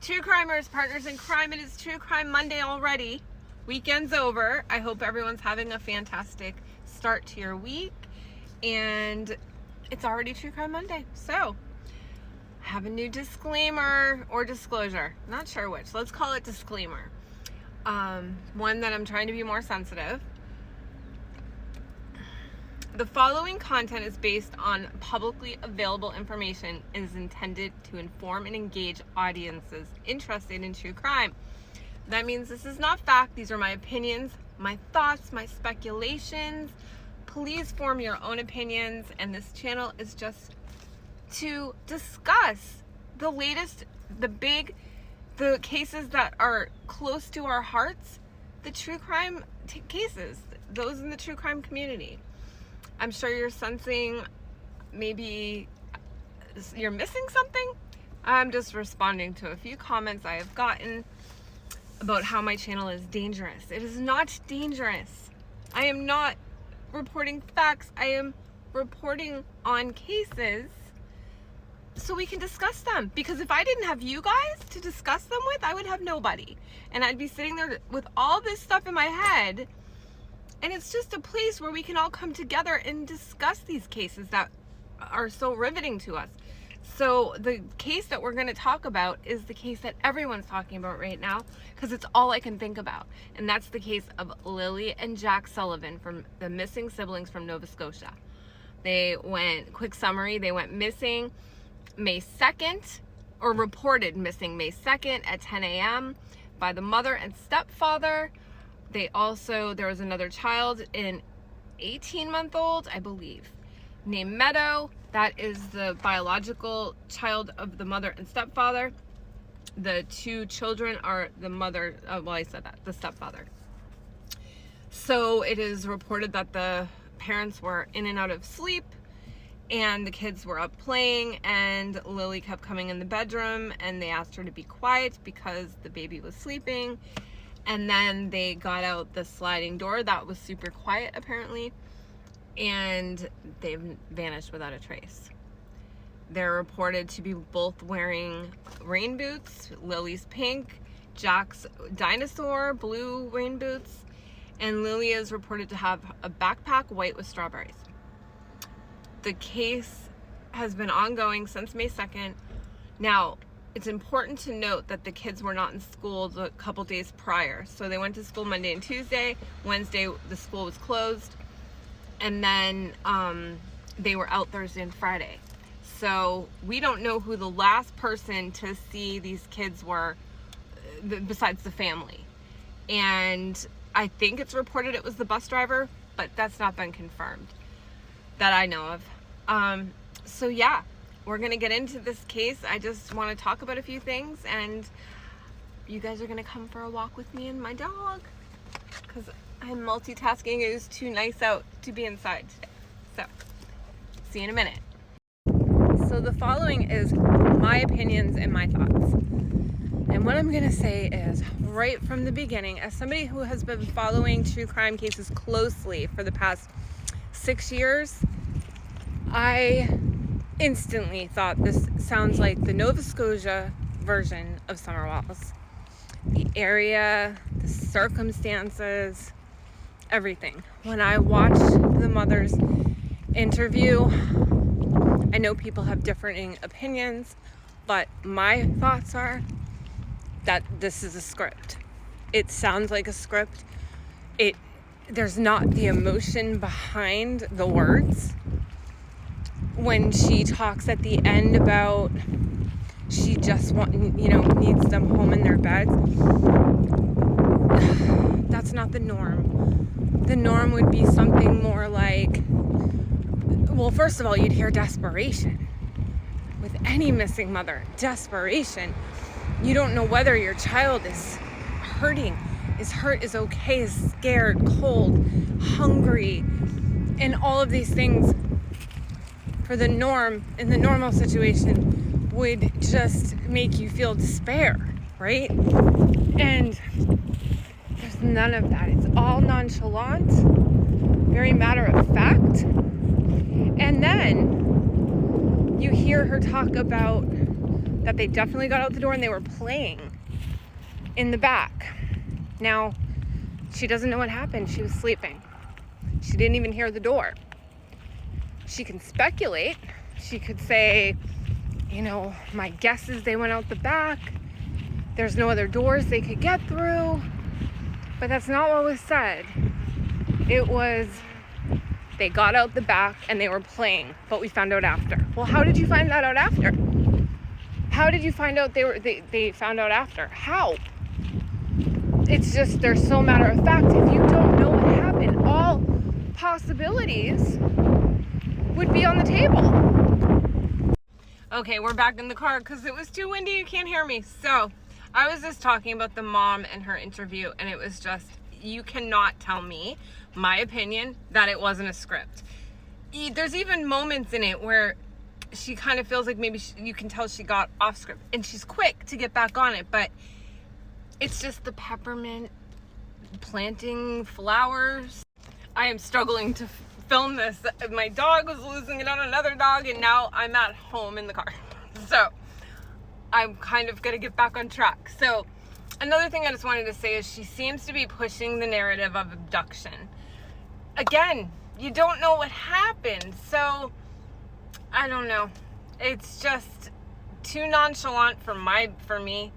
True crimers, partners in crime, it is True Crime Monday already. Weekend's over. I hope everyone's having a fantastic start to your week. And it's already True Crime Monday. So, I have a new disclaimer or disclosure. Not sure which. Let's call it disclaimer. One that I'm trying to be more sensitive. The following content is based on publicly available information and is intended to inform and engage audiences interested in true crime. That means this is not fact. These are my opinions, my thoughts, my speculations. Please form your own opinions, and this channel is just to discuss the latest, the cases that are close to our hearts, the true crime cases, those in the true crime community. I'm sure you're sensing maybe you're missing something. I'm just responding to a few comments I have gotten about how my channel is dangerous. It is not dangerous. I am not reporting facts. I am reporting on cases so we can discuss them. Because if I didn't have you guys to discuss them with, I would have nobody. And I'd be sitting there with all this stuff in my head. And it's just a place where we can all come together and discuss these cases that are so riveting to us. So the case that we're going to talk about is the case that everyone's talking about right now, because it's all I can think about. And that's the case of Lilly and Jack Sullivan, from the missing siblings from Nova Scotia. Quick summary, they went missing May 2nd, or reported missing May 2nd at 10 a.m. by the mother and stepfather. There was another child, an 18-month-old, I believe, named Meadow. That is the biological child of the mother and stepfather. The two children are the mother, the stepfather. So it is reported that the parents were in and out of sleep, and the kids were up playing, and Lilly kept coming in the bedroom, and they asked her to be quiet because the baby was sleeping. And then they got out the sliding door that was super quiet apparently, and they vanished without a trace. They're reported to be both wearing rain boots, Lily's pink, Jack's dinosaur blue rain boots, and Lilly is reported to have a backpack white with strawberries. The case has been ongoing since May 2nd. Now, it's important to note that the kids were not in school the couple days prior. So they went to school Monday and Tuesday. Wednesday, the school was closed. And then they were out Thursday and Friday. So we don't know who the last person to see these kids were besides the family. And I think it's reported it was the bus driver, but that's not been confirmed that I know of. So yeah. We're going to get into this case. I just want to talk about a few things, and you guys are going to come for a walk with me and my dog, because I'm multitasking. It is too nice out to be inside today. So, see you in a minute. So the following is my opinions and my thoughts. And what I'm going to say is, right from the beginning, as somebody who has been following true crime cases closely for the past 6 years, I instantly thought this sounds like the Nova Scotia version of Summer Walls. The area, the circumstances, everything. When I watched the mother's interview, I know people have differing opinions, but my thoughts are that this is a script. It sounds like a script. There's not the emotion behind the words. When she talks at the end about she just needs them home in their beds, that's not the norm. The norm would be something more like, well, first of all, you'd hear desperation. With any missing mother, desperation. You don't know whether your child is hurting, is hurt, is okay, is scared, cold, hungry, and all of these things for the norm, in the normal situation, would just make you feel despair, right? And there's none of that. It's all nonchalant, very matter of fact. And then you hear her talk about that they definitely got out the door and they were playing in the back. Now, she doesn't know what happened. She was sleeping. She didn't even hear the door. She can speculate. She could say, my guess is they went out the back. There's no other doors they could get through. But that's not what was said. It was, they got out the back and they were playing, but we found out after. Well, how did you find that out after? How did you find out they found out after? How? It's just, they're so matter of fact. If you don't know what happened, all possibilities would be on the table. Okay, we're back in the car because it was too windy. You can't hear me. So I was just talking about the mom and her interview, and it was just, you cannot tell me, my opinion, that it wasn't a script. There's even moments in it where she kind of feels like maybe you can tell she got off script, and she's quick to get back on it, but it's just the peppermint planting flowers. I am struggling to film this. My dog was losing it on another dog, and now I'm at home in the car. So I'm kind of going to get back on track. So another thing I just wanted to say is she seems to be pushing the narrative of abduction. Again, you don't know what happened. So I don't know. It's just too nonchalant for me.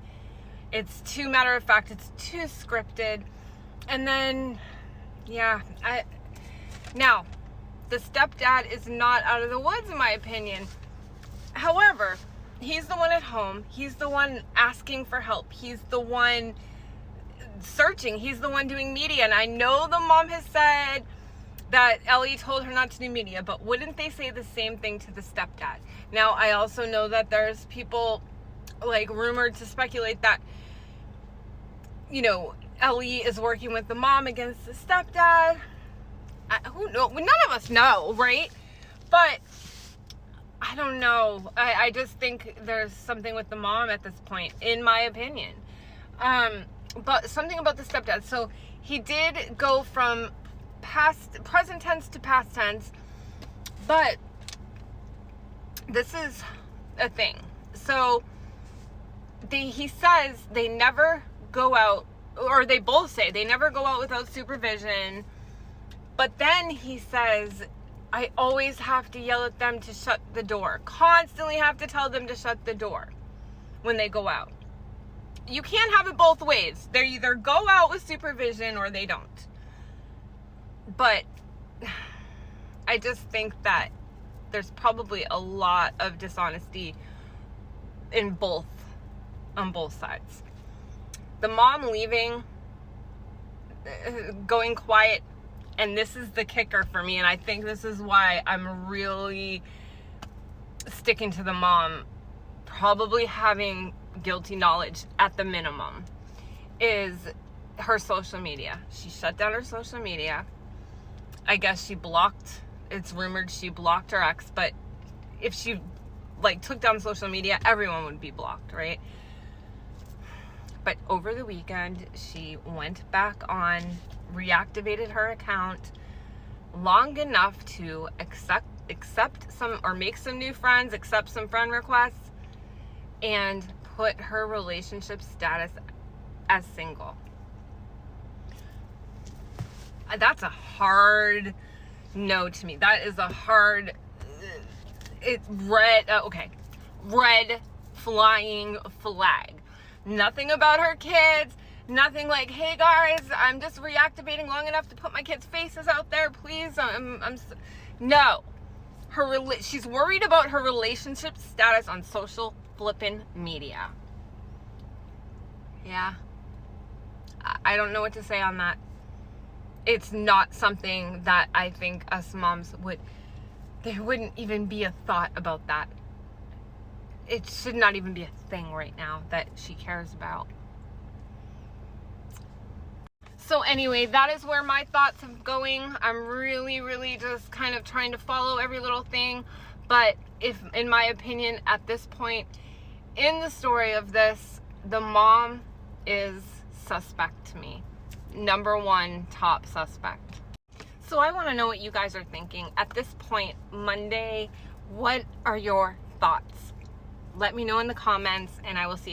It's too matter of fact. It's too scripted. And then, now, the stepdad is not out of the woods, in my opinion. However, he's the one at home. He's the one asking for help. He's the one searching. He's the one doing media. And I know the mom has said that Ellie told her not to do media, but wouldn't they say the same thing to the stepdad? Now, I also know that there's people rumored to speculate that, Ellie is working with the mom against the stepdad. Who knows? None of us know, right? But I don't know. I just think there's something with the mom at this point, in my opinion. But something about the stepdad. So he did go from present tense to past tense, but this is a thing. So he says they never go out, or they both say they never go out without supervision. But then he says, I always have to yell at them to shut the door. Constantly have to tell them to shut the door when they go out. You can't have it both ways. They either go out with supervision or they don't. But I just think that there's probably a lot of dishonesty on both sides. The mom leaving, going quiet, and this is the kicker for me, and I think this is why I'm really sticking to the mom probably having guilty knowledge at the minimum, is her social media. She shut down her social media. I guess it's rumored she blocked her ex, but if she took down social media, everyone would be blocked, right? But over the weekend, she went back on, reactivated her account long enough to accept some, or make some new friends, accept some friend requests, and put her relationship status as single. That's a hard no to me. That is a hard, red flying flag. Nothing about her kids. Nothing like, hey guys, I'm just reactivating long enough to put my kids' faces out there, please. No. She's worried about her relationship status on social flippin' media. Yeah. I don't know what to say on that. It's not something that I think us moms there wouldn't even be a thought about that. It should not even be a thing right now that she cares about. So anyway, that is where my thoughts are going. I'm really, really just kind of trying to follow every little thing. But in my opinion, at this point in the story of this, the mom is suspect to me. Number one top suspect. So I want to know what you guys are thinking. At this point, Monday, what are your thoughts? let me know in the comments, and I will see you.